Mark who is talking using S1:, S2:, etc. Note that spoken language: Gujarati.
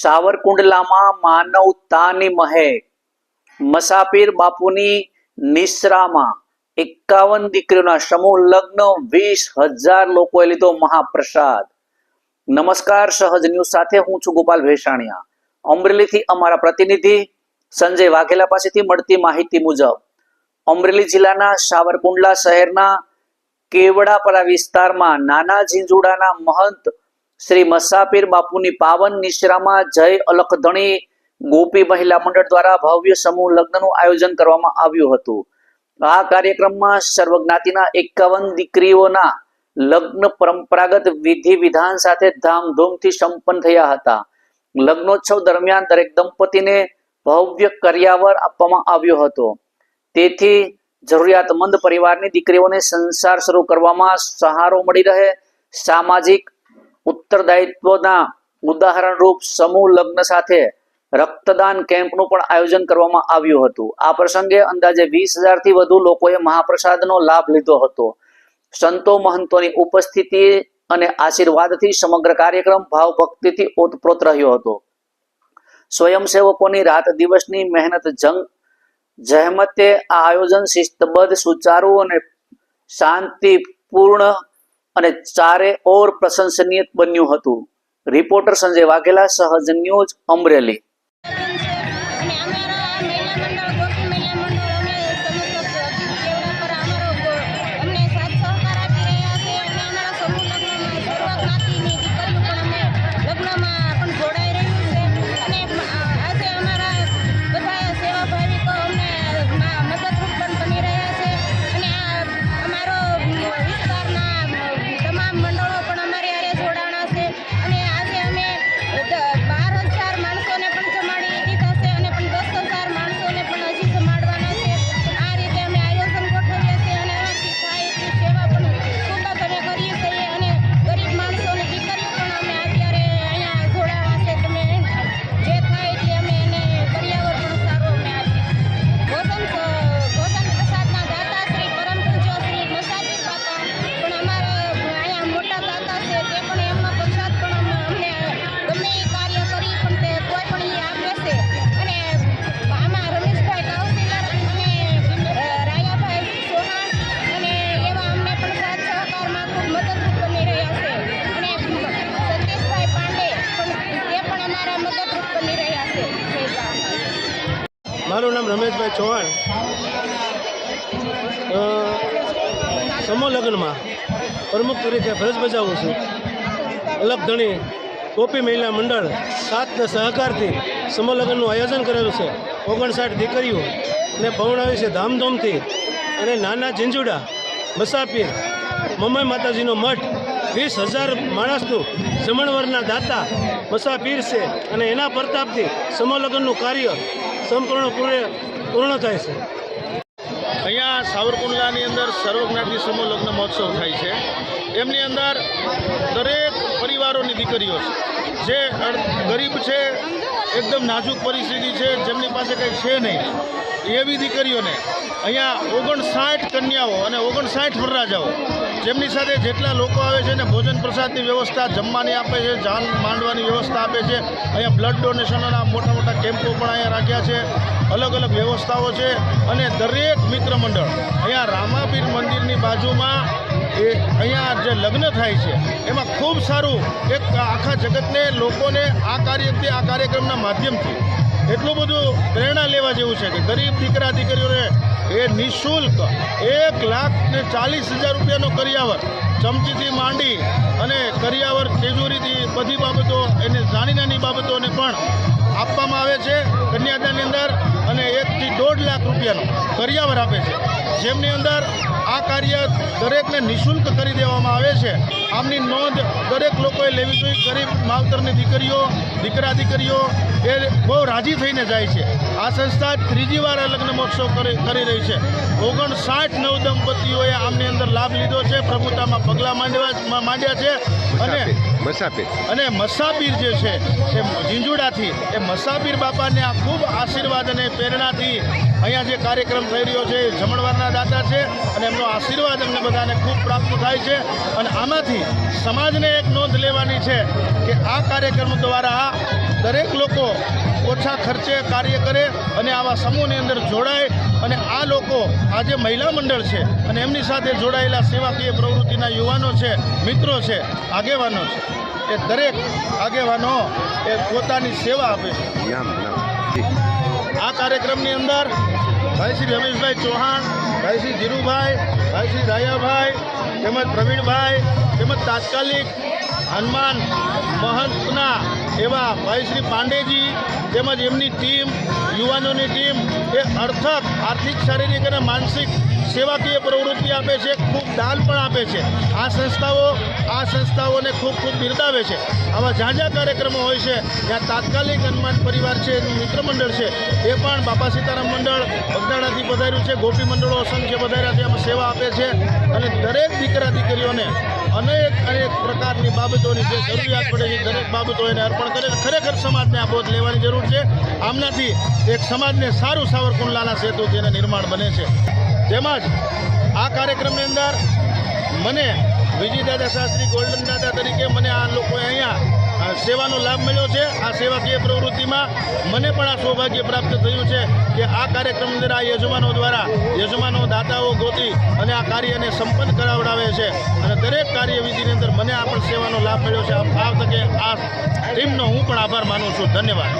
S1: સાવરકુંડલામાં માનવતાની મહેક, મસાપીર બાપુની નિશ્રામાં 51 દીકરીઓના સમૂહ લગ્ન, 20,000 લોકોએ લીધો મહાપ્રસાદ। નમસ્કાર, સહજ ન્યૂઝ સાથે હું છું ગોપાલ ભેસાણીયા। અમરેલીથી અમારા પ્રતિનિધિ સંજય વાઘેલા પાસેથી મળતી માહિતી મુજબ અમરેલી જિલ્લાના સાવરકુંડલા શહેરના કેવડાપરા વિસ્તારમાં નાના ઝીંઝુડાના મહંત શ્રી મસાપીર બાપુની પાવન નિશ્રામાં જય અલખધણી ગોપી મહિલા મંડળ દ્વારા ભવ્ય સમૂહ લગ્નનું આયોજન કરવામાં આવ્યું હતું। આ કાર્યક્રમમાં સર્વ જ્ઞાતિના 51 દીકરીઓના લગ્ન પરંપરાગત વિધિ વિધાન સાથે ધામધૂમથી સંપન્ન થયા હતા। લગ્નોત્સવ દરમિયાન દરેક દંપતીને ભવ્ય કર્યાવર આપવામાં આવ્યો હતો। તેથી જરૂરિયાતમંદ પરિવારની દીકરીઓને સંસાર શરૂ કરવામાં સહારો મળી રહે, સામાજિક ઉત્તરદાયિત્વના ઉદાહરણ રૂપ સમૂહ લગ્ન સાથે રક્તદાન કેમ્પનું પણ આયોજન કરવામાં આવ્યું હતું। આ પ્રસંગે અંદાજે 20,000 થી વધુ લોકોએ મહાપ્રસાદનો લાભ લીધો હતો। સંતો મહંતોની ઉપસ્થિતિ અને આશીર્વાદથી સમગ્ર કાર્યક્રમ ભાવભક્તિથી ઓતપ્રોત રહ્યો હતો। સ્વયંસેવકોની રાત દિવસની મહેનત જહેમતે આ આયોજન શિસ્તબદ્ધ, સુચારુ અને શાંતિપૂર્ણ અને ચારે ઓર પ્રશંસનીય બન્યું હતું। રિપોર્ટર સંજય વાઘેલા, સહજ ન્યૂઝ, અમરેલી।
S2: મારું નામ રમેશભાઈ ચૌહાણ। સમૂહ લગ્નમાં પ્રમુખ તરીકે ફરજ બજાવું છું। અલખધણી ગોપી મહિલા મંડળ 7ના સહકારથી સમૂહ લગ્નનું આયોજન કરેલું છે। 59 દીકરીઓને પરણાવી છે ધામધૂમથી। અને નાના ઝીંઝુડા મસાપીર મમઈ માતાજીનો મઠ 20,000 માણસનું જમણવારના દાતા મસાપીર છે અને એના પ્રતાપથી સમૂહ લગ્નનું કાર્ય સંપૂર્ણ પૂર્ણ થાય છે।
S3: અહીંયા સાવરકુંડલાની અંદર સર્વજ્ઞાતિ સમૂહ લગ્ન મહોત્સવ થાય છે। એમની અંદર દરેક પરિવારોની દીકરીઓ છે, જે ગરીબ છે, એકદમ નાજુક પરિસ્થિતિ છે, જેમની પાસે કંઈ છે નહીં, એવી દીકરીઓને અહીંયા 59 કન્યાઓ અને 59 વરરાજાઓ, જેમની સાથે જેટલા લોકો આવે છે ને ભોજન પ્રસાદની વ્યવસ્થા, જમવાની આપે છે, જાન માંડવાની વ્યવસ્થા આપે છે। અહીંયા બ્લડ ડોનેશનના મોટા મોટા કેમ્પો પણ અહીંયા રાખ્યા છે। અલગ અલગ વ્યવસ્થાઓ છે અને દરેક મિત્ર મંડળ અહીંયા રામાપીર મંદિરની બાજુમાં અહીંયા જે લગ્ન થાય છે એમાં ખૂબ સારું એક આખા જગતને, લોકોને આ કાર્યક્રમના માધ્યમથી એટલું બધું પ્રેરણા લેવા જેવું છે કે ગરીબ દીકરા દીકરીઓને એ નિઃશુલ્ક 1,40,000 રૂપિયાનો કરિયાવર, ચમચીથી માંડી અને કરિયાવર, તેજોરીથી બધી બાબતો, એને નાની નાની બાબતોને પણ આપવામાં આવે છે કન્યાદાનની અંદર। અને 1 થી 1.5 લાખ રૂપિયાનો કરિયાવર આપે છે, જેમની અંદર આ કાર્ય દરેકને નિઃશુલ્ક કરી દેવામાં આવે છે। આમની નોંધ દરેક લોકોએ લેવી જોઈએ। ગરીબ માવતરની દીકરીઓ, દીકરા દીકરીઓ એ બહુ રાજી થઈને જાય છે। આ સંસ્થા 3જી વાર આ લગ્ન મહોત્સવ કરી રહી છે। 59 નવદંપતીઓએ આમની અંદર લાભ લીધો છે, પ્રભુતામાં પગલાં માંડ્યા છે। અને
S4: મસાપીર
S3: અને મસાપીર જે છે એ ઝીંઝુડાથી એ મસાપીર બાપાને આ ખૂબ આશીર્વાદ અને પ્રેરણાથી અહીંયા જે કાર્યક્રમ થઈ રહ્યો છે એ જમણવારના દાતા છે અને એમનો આશીર્વાદ અમને બધાને ખૂબ પ્રાપ્ત થાય છે. અને આમાંથી સમાજને એક નોંધ લેવાની છે કે આ કાર્યક્રમ દ્વારા દરેક લોકો ઓછા ખર્ચે કાર્ય કરે અને આવા સમૂહની અંદર જોડાય અને આ લોકો આ જે મહિલા મંડળ છે અને એમની સાથે જોડાયેલા સેવાકીય પ્રવૃત્તિના યુવાનો છે, મિત્રો છે, આગેવાનો છે, એ દરેક આગેવાનો એ પોતાની સેવા આપે છે. આ કાર્યક્રમની અંદર ભાઈ શ્રી રમેશભાઈ ચૌહાણ, ભાઈ શ્રી ધીરુભાઈ, ભાઈ શ્રી રાયાભાઈ, તેમજ પ્રવીણભાઈ, તેમજ તાત્કાલિક હનુમાન મહંતના એવા ભાઈ શ્રી પાંડેજી તેમજ એમની ટીમ, યુવાનોની ટીમ એ અર્થક, આર્થિક, શારીરિક અને માનસિક સેવાકીય પ્રવૃત્તિ આપે છે, ખૂબ દાન પણ આપે છે. આ સંસ્થાઓને ખૂબ ખૂબ બિરદાવે છે. આવા જ્યાં જ્યાં કાર્યક્રમો હોય છે ત્યાં તાત્કાલિક હનુમાન પરિવાર છે, મિત્ર મંડળ છે, એ પણ બાપા સીતારામ મંડળ બગદાણાથી પધાર્યું છે, ગોપી મંડળો અસંખ્ય પધાર્યા છે, એમાં સેવા આપે છે. અને દરેક દીકરા દીકરીઓને અનેક પ્રકારની બાબતોની જે જરૂરિયાત પડે છે દરેક બાબતો એને અર્પણ કરે છે. ખરેખર સમાજને આ બોધ લેવાની જરૂર છે. આમનાથી એક સમાજને સારું સાવરકુંડલાના સેતુથી એને નિર્માણ બને છે. તેમજ આ કાર્યક્રમની અંદર મને વિજયદાદા શાસ્ત્રી ગોલ્ડન દાદા તરીકે મને આ લોકોએ અહીંયા સેવાનો લાભ મળ્યો છે. આ સેવાકીય પ્રવૃત્તિમાં મને પણ આ સૌભાગ્ય પ્રાપ્ત થયું છે કે આ કાર્યક્રમ અંદર આ યજમાનો દ્વારા યજમાનો દાતાઓ ગોતી અને આ કાર્યને સંપન્ન કરાવડાવે છે અને દરેક કાર્યવિધિની અંદર મને આ પણ સેવાનો લાભ મળ્યો છે. આ તકે આ ટીમનો હું પણ આભાર માનું છું. ધન્યવાદ.